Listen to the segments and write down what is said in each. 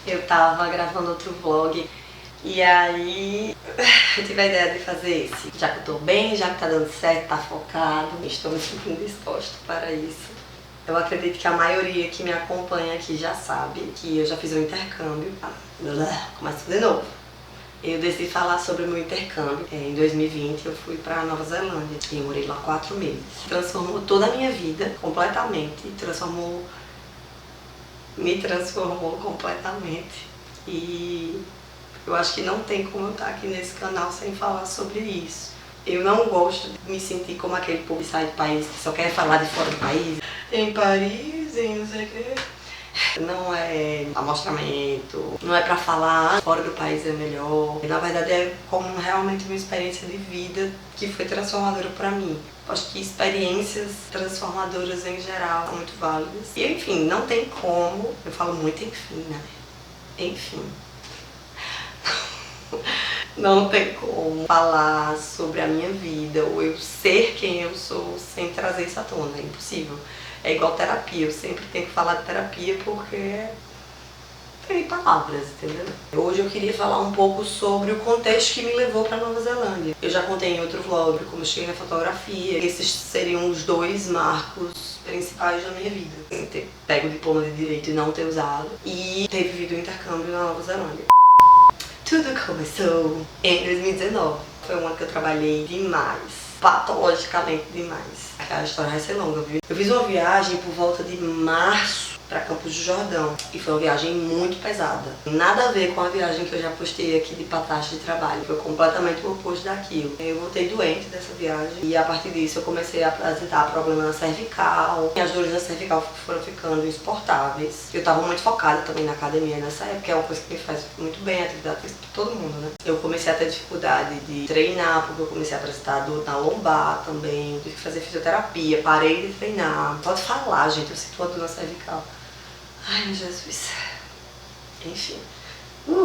Eu tava gravando outro vlog e aí eu tive a ideia de fazer esse. Já que eu tô bem, já que tá dando certo, tá focado, estou me sentindo disposta para isso. Eu acredito que a maioria que me acompanha aqui já sabe que eu já fiz um intercâmbio. Começa tudo de novo. Eu decidi falar sobre o meu intercâmbio. Em 2020 eu fui para Nova Zelândia e eu morei lá 4 meses. Transformou toda a minha vida completamente, me transformou completamente. E eu acho que não tem como eu estar aqui nesse canal sem falar sobre isso. Eu não gosto de me sentir como aquele povo que sai do país, que só quer falar de fora do país. Em Paris, em não sei o quê. Não é amostramento, não é pra falar fora do país é melhor. Na verdade é como realmente uma experiência de vida que foi transformadora pra mim. Acho que experiências transformadoras em geral são muito válidas. E enfim, não tem como, eu falo muito enfim, né? Enfim. Não tem como falar sobre a minha vida ou eu ser quem eu sou sem trazer isso à tona, é impossível. É igual terapia, eu sempre tenho que falar de terapia porque tem palavras, entendeu? Hoje eu queria falar um pouco sobre o contexto que me levou para Nova Zelândia. Eu já contei em outro vlog como eu cheguei na fotografia. Esses seriam os 2 marcos principais da minha vida. Ter pego o diploma de direito e não ter usado e ter vivido o intercâmbio na Nova Zelândia. Tudo começou em 2019. Foi um ano que eu trabalhei demais. Patologicamente demais. A história vai ser longa, viu? Eu fiz uma viagem por volta de março para Campos do Jordão e foi uma viagem muito pesada. Nada a ver com a viagem que eu já postei aqui de Patacha de trabalho. Foi completamente o oposto daquilo. Eu voltei doente dessa viagem e a partir disso eu comecei a apresentar problema na cervical. As dores na cervical foram ficando insuportáveis. Eu estava muito focada também na academia nessa época, é uma coisa que me faz muito bem, a atividade física para todo mundo, né? Eu comecei a ter dificuldade de treinar porque eu comecei a apresentar dor na lombar também. Tive que fazer fisioterapia, parei de treinar. Pode falar, gente, eu sinto uma dor na cervical. Ai, meu Jesus. Enfim. Não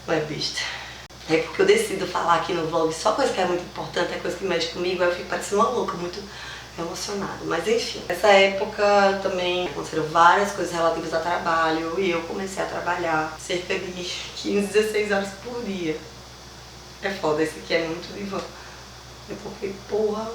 é besta. É porque eu decido falar aqui no vlog só coisa que é muito importante, é coisa que mexe comigo, aí eu fico parecendo uma louca, muito emocionada. Mas enfim, nessa época também aconteceram várias coisas relativas a trabalho e eu comecei a trabalhar cerca de 15, 16 horas por dia. É foda, esse aqui é muito divã. É porque, porra,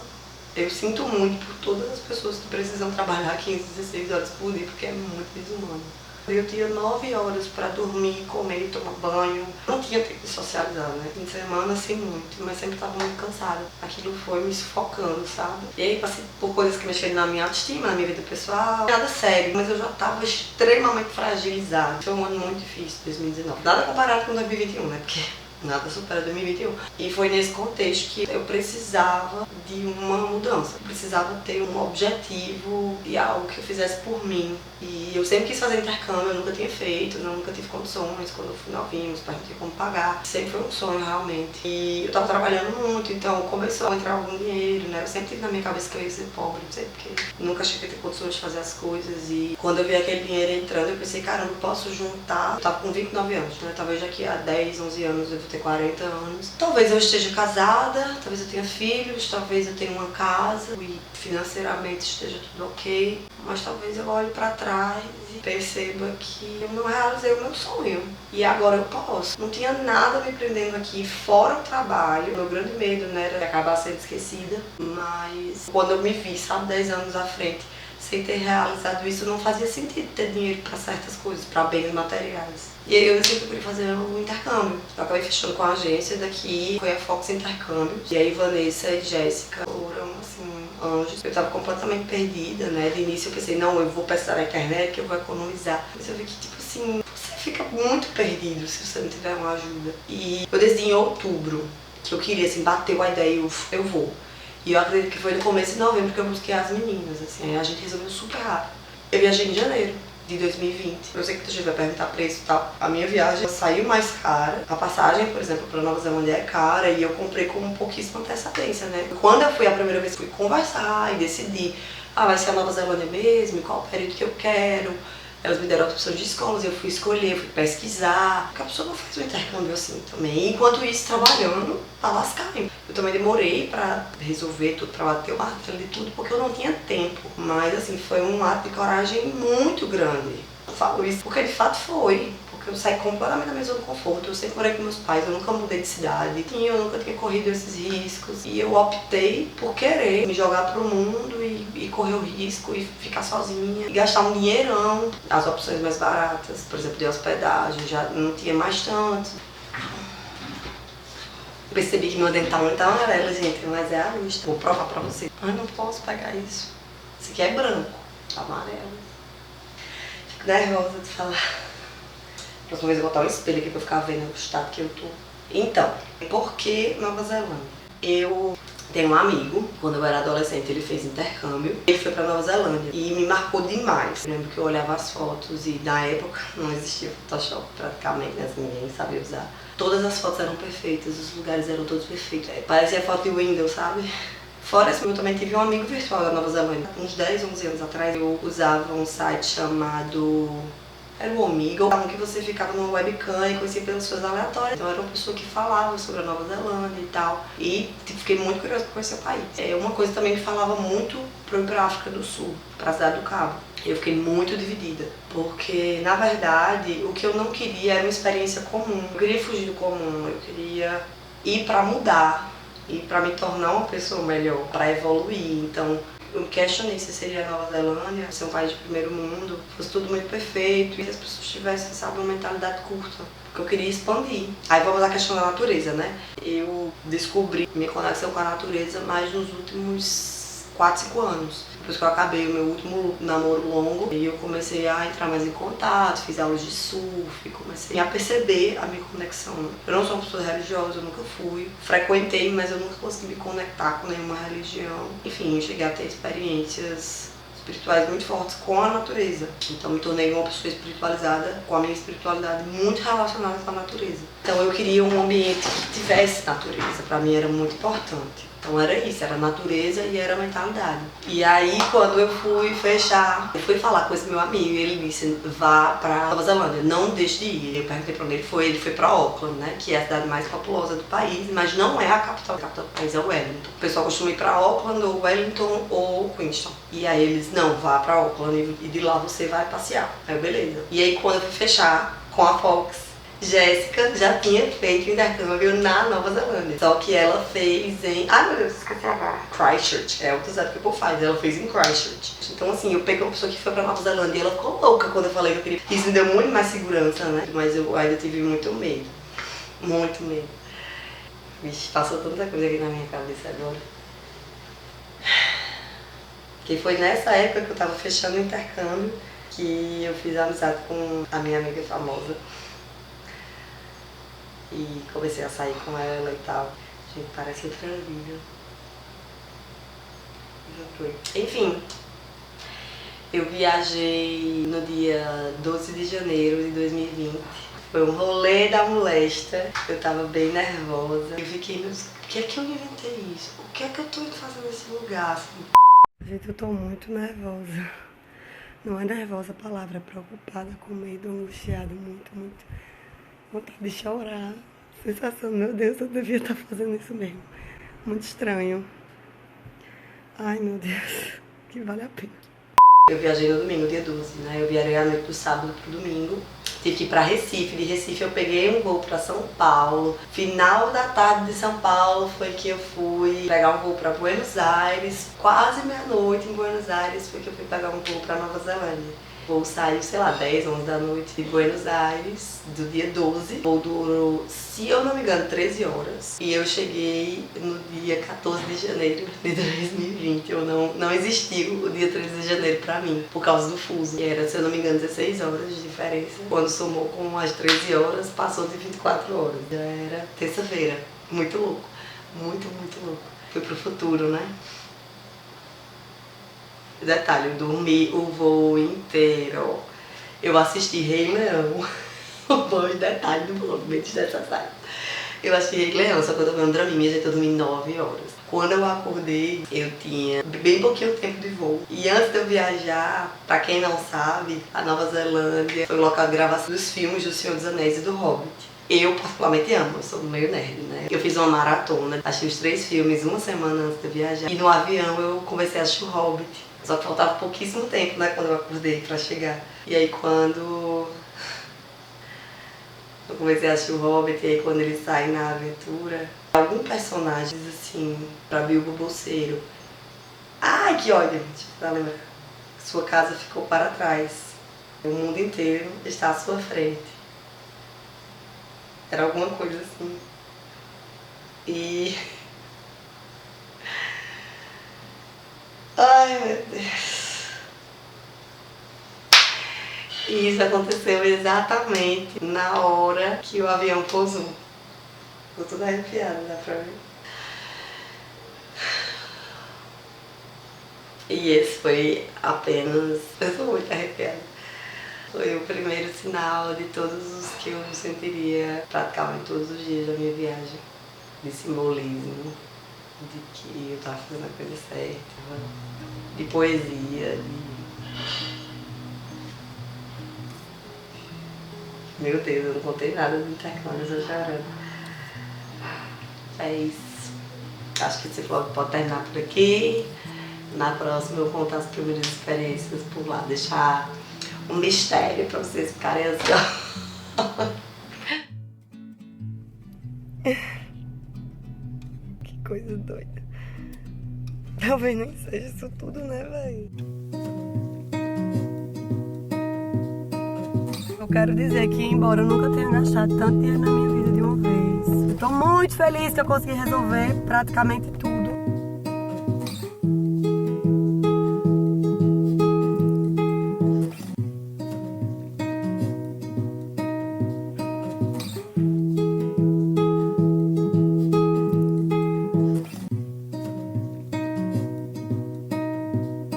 eu sinto muito por todas as pessoas que precisam trabalhar 15, 16 horas por dia, porque é muito desumano. Eu tinha 9 horas pra dormir, comer, tomar banho. Não tinha tempo de socializar, né? Fim de semana, assim, muito, mas sempre tava muito cansada. Aquilo foi me sufocando, sabe? E aí passei por coisas que mexeram na minha autoestima, na minha vida pessoal. Nada sério, mas eu já tava extremamente fragilizada. Foi um ano muito difícil, 2019. Nada comparado com 2021, né? Porque nada supera 2021. E foi nesse contexto que eu precisava de uma mudança. Eu precisava ter um objetivo e algo que eu fizesse por mim. E eu sempre quis fazer intercâmbio, eu nunca tinha feito, eu nunca tive condições quando eu fui novinha, os pais não tinham como pagar. Sempre foi um sonho, realmente. E eu tava trabalhando muito, então começou a entrar algum dinheiro, né? Eu sempre tive na minha cabeça que eu ia ser pobre, não sei porquê. Nunca achei que ia ter condições de fazer as coisas. E quando eu vi aquele dinheiro entrando, eu pensei, caramba, eu posso juntar. Eu tava com 29 anos, né? Talvez daqui a 10, 11 anos eu vou ter 40 anos. Talvez eu esteja casada, talvez eu tenha filhos, talvez eu tenha uma casa e financeiramente esteja tudo ok. Mas talvez eu olhe pra trás e perceba que eu não realizei o meu sonho. E agora eu posso. Não tinha nada me prendendo aqui, fora o trabalho. Meu grande medo, né, era acabar sendo esquecida. Mas quando eu me vi, sabe, 10 anos à frente, sem ter realizado isso, não fazia sentido ter dinheiro para certas coisas, para bens materiais. E aí eu decidi que eu queria fazer um intercâmbio. Eu acabei fechando com a agência daqui, foi a Fox Intercâmbios. E aí Vanessa e Jéssica foram, assim, anjos. Eu tava completamente perdida, né? De início eu pensei, não, eu vou pesquisar na internet que eu vou economizar. Mas eu vi que, tipo assim, você fica muito perdido se você não tiver uma ajuda. E eu decidi em outubro que eu queria, assim, bateu a ideia e eu vou. E eu acredito que foi no começo de novembro que eu busquei as meninas, assim, aí a gente resolveu super rápido. Eu viajei em janeiro de 2020. Eu sei que tu já vai perguntar preço e tal. A minha viagem saiu mais cara. A passagem, por exemplo, para Nova Zelândia é cara e eu comprei com pouquíssima antecedência, né? Quando eu fui a primeira vez, fui conversar e decidir, vai ser a Nova Zelândia mesmo, qual o período que eu quero. Elas me deram opções de escolas, eu fui escolher, fui pesquisar. Porque a pessoa não faz um intercâmbio assim também. Enquanto isso, trabalhando pra lascar. Eu também demorei pra resolver tudo, pra bater o martelo de tudo, porque eu não tinha tempo. Mas assim, foi um ato de coragem muito grande. Eu falo isso porque de fato foi. Porque eu saí completamente da minha zona de conforto. Eu sempre morei com meus pais, eu nunca mudei de cidade. Eu nunca tinha corrido esses riscos. E eu optei por querer me jogar pro mundo e correr o risco e ficar sozinha. E gastar um dinheirão. As opções mais baratas, por exemplo, de hospedagem, já não tinha mais tanto. Percebi que meu dental não tá amarelo, gente, mas é a luz. Vou provar pra vocês. Ai, não posso pegar isso. Esse aqui é branco, tá amarelo. Fico nervosa de falar. Próxima vez eu vou botar um espelho aqui pra eu ficar vendo o estado que eu tô. Então, por que Nova Zelândia? Eu tenho um amigo, quando eu era adolescente, ele fez intercâmbio. Ele foi pra Nova Zelândia e me marcou demais. Eu lembro que eu olhava as fotos e na época não existia Photoshop praticamente, né? Assim, ninguém sabia usar. Todas as fotos eram perfeitas, os lugares eram todos perfeitos. Parecia foto de Windows, sabe? Fora isso, eu também tive um amigo virtual da Nova Zelândia. Uns 10, 11 anos atrás, eu usava um site chamado... Era o Omegle, que você ficava numa webcam e conhecia pessoas aleatórias. Então era uma pessoa que falava sobre a Nova Zelândia e tal. E fiquei muito curiosa por conhecer o país. Uma coisa também que falava muito para ir para a África do Sul, para a Cidade do Cabo. Eu fiquei muito dividida, porque na verdade o que eu não queria era uma experiência comum. Eu queria fugir do comum, eu queria ir para mudar, ir para me tornar uma pessoa melhor, para evoluir. Então eu questionei se seria a Nova Zelândia, ser um país de primeiro mundo, fosse tudo muito perfeito e as pessoas tivessem, sabe, uma mentalidade curta. Porque eu queria expandir. Aí vamos à questão da natureza, né? Eu descobri minha conexão com a natureza mais nos últimos 4, 5 anos. Depois que eu acabei o meu último namoro longo, e eu comecei a entrar mais em contato, fiz aulas de surf, comecei a perceber a minha conexão. Eu não sou uma pessoa religiosa, eu nunca fui. Frequentei, mas eu nunca consegui me conectar com nenhuma religião. Enfim, eu cheguei a ter experiências espirituais muito fortes com a natureza. Então me tornei uma pessoa espiritualizada, com a minha espiritualidade muito relacionada com a natureza. Então eu queria um ambiente que tivesse natureza, pra mim era muito importante. Então era isso, era natureza e era mentalidade. E aí quando eu fui fechar, eu fui falar com esse meu amigo e ele disse, vá pra Nova Zelândia, não deixe de ir. Eu perguntei pra onde ele foi pra Auckland, né, que é a cidade mais populosa do país, mas não é a capital do país, é Wellington. O pessoal costuma ir pra Auckland ou Wellington ou Queenstown. E aí eles, não, vá pra Auckland e de lá você vai passear. Aí eu, beleza. E aí quando eu fui fechar com a Fox, Jéssica já tinha feito intercâmbio na Nova Zelândia. Só que ela fez em... Ah, meu Deus, esqueci agora. Christchurch. É outra cidade que o povo faz. Ela fez em Christchurch. Então, assim, eu peguei uma pessoa que foi pra Nova Zelândia e ela ficou louca quando eu falei que eu queria. Isso me deu muito mais segurança, né? Mas eu ainda tive muito medo. Muito medo. Vixe, passou tanta coisa aqui na minha cabeça agora. Que foi nessa época que eu tava fechando o intercâmbio que eu fiz amizade com a minha amiga famosa. E comecei a sair com ela e tal. Gente, parece outra vida. Já foi. Enfim, eu viajei no dia 12 de janeiro de 2020. Foi um rolê da molesta. Eu tava bem nervosa. Eu fiquei, o que é que eu inventei isso? O que é que eu tô fazendo nesse lugar, assim? Gente, eu tô muito nervosa. Não é nervosa a palavra, é preocupada, com medo, angustiada, muito. Vontade de chorar. Sensação, meu Deus, eu devia estar fazendo isso mesmo. Muito estranho. Ai, meu Deus, que vale a pena. Eu viajei no domingo, dia 12, né? Eu viajei à noite do sábado pro domingo. Tive que ir pra Recife. De Recife eu peguei um voo pra São Paulo. Final da tarde de São Paulo foi que eu fui pegar um voo pra Buenos Aires. Quase meia-noite em Buenos Aires foi que eu fui pegar um voo pra Nova Zelândia. O voo saiu, sei lá, 10, 11 da noite de Buenos Aires, do dia 12. O voo durou, se eu não me engano, 13 horas. E eu cheguei no dia 14 de janeiro de 2020. Não existiu o dia 13 de janeiro pra mim, por causa do fuso. E era, se eu não me engano, 16 horas de diferença. Quando somou com as 13 horas, passou de 24 horas. Já era terça-feira. Muito louco. Muito louco. Fui pro futuro, né? Detalhe, eu dormi o voo inteiro. Eu assisti Rei Leão. O bom detalhe do voo, bem desnecessário. Eu assisti Rei Leão, só que eu tô vendo draminha, gente, eu dormi 9 horas. Quando eu acordei, eu tinha bem pouquinho tempo de voo. E antes de eu viajar, pra quem não sabe, a Nova Zelândia foi o local de gravação dos filmes do Senhor dos Anéis e do Hobbit. Eu particularmente amo, eu sou meio nerd, né? Eu fiz uma maratona, assisti os 3 filmes uma semana antes de viajar. E no avião eu comecei a assistir o Hobbit. Só que faltava pouquíssimo tempo, né, quando eu acordei pra chegar. E aí quando eu comecei a assistir o Hobbit, e aí quando ele sai na aventura, algum personagem diz assim pra Bilbo Bolseiro: ai, que ódio, gente, pra lembrar. Sua casa ficou para trás. O mundo inteiro está à sua frente. Era alguma coisa assim. E... ai, meu Deus. E isso aconteceu exatamente na hora que o avião pousou. Tô toda arrepiada, dá pra ver? E esse foi apenas... eu tô muito arrepiada. Foi o primeiro sinal de todos os que eu sentiria praticamente todos os dias da minha viagem. De simbolismo, de que eu tava fazendo a coisa certa, de poesia, de... Meu Deus, eu não contei nada do intercâmbio, eu tô chorando. É isso. Acho que esse vlog pode terminar por aqui. Na próxima eu vou contar as primeiras experiências por lá, deixar um mistério pra vocês ficarem ansiosos. Que coisa doida. Talvez nem seja isso tudo, né, véi? Eu quero dizer que, embora eu nunca tenha gastado tanto dinheiro na minha vida de uma vez, eu tô muito feliz que eu consegui resolver praticamente tudo.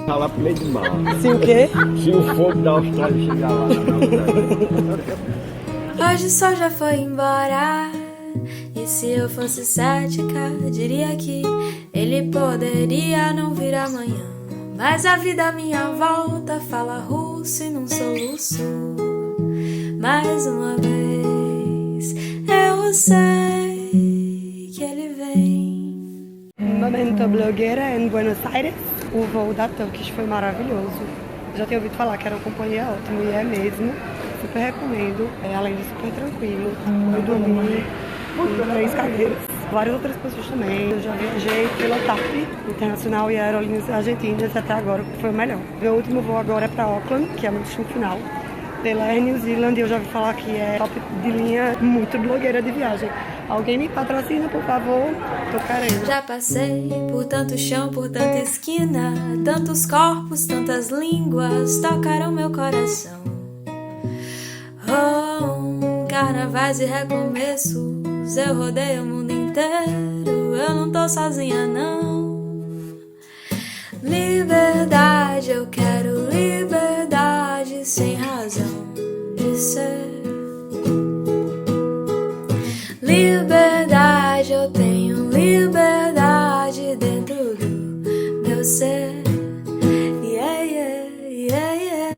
Tá lá pro meio do mar. Se o quê? Se o fogo da Austrália chegar lá, Hoje o sol já foi embora. E se eu fosse cética, diria que ele poderia não vir amanhã. Mas a vida à minha volta fala russo e num soluço. Mais uma vez eu sei que ele vem. Momento blogueira em Buenos Aires. O voo da Turkish foi maravilhoso. Já tinha ouvido falar que era uma companhia ótima e é mesmo. Super recomendo. Além de super tranquilo. Eu dormi em 3 cadeiras. Várias outras pessoas também. Eu já viajei pela TAP Internacional e Aerolíneas Argentinas até agora, que foi o melhor. Meu último voo agora é para Auckland, que é o meu destino final. Pela Air New Zealand, eu já ouvi falar que é top de linha, muito blogueira de viagem. Alguém me patrocina, por favor? Tô querendo. Já passei por tanto chão, por tanta esquina. Tantos corpos, tantas línguas tocaram meu coração. Oh, carnavais e recomeços, eu rodei o mundo inteiro. Eu não tô sozinha, não. Liberdade, eu quero liberdade sem razão.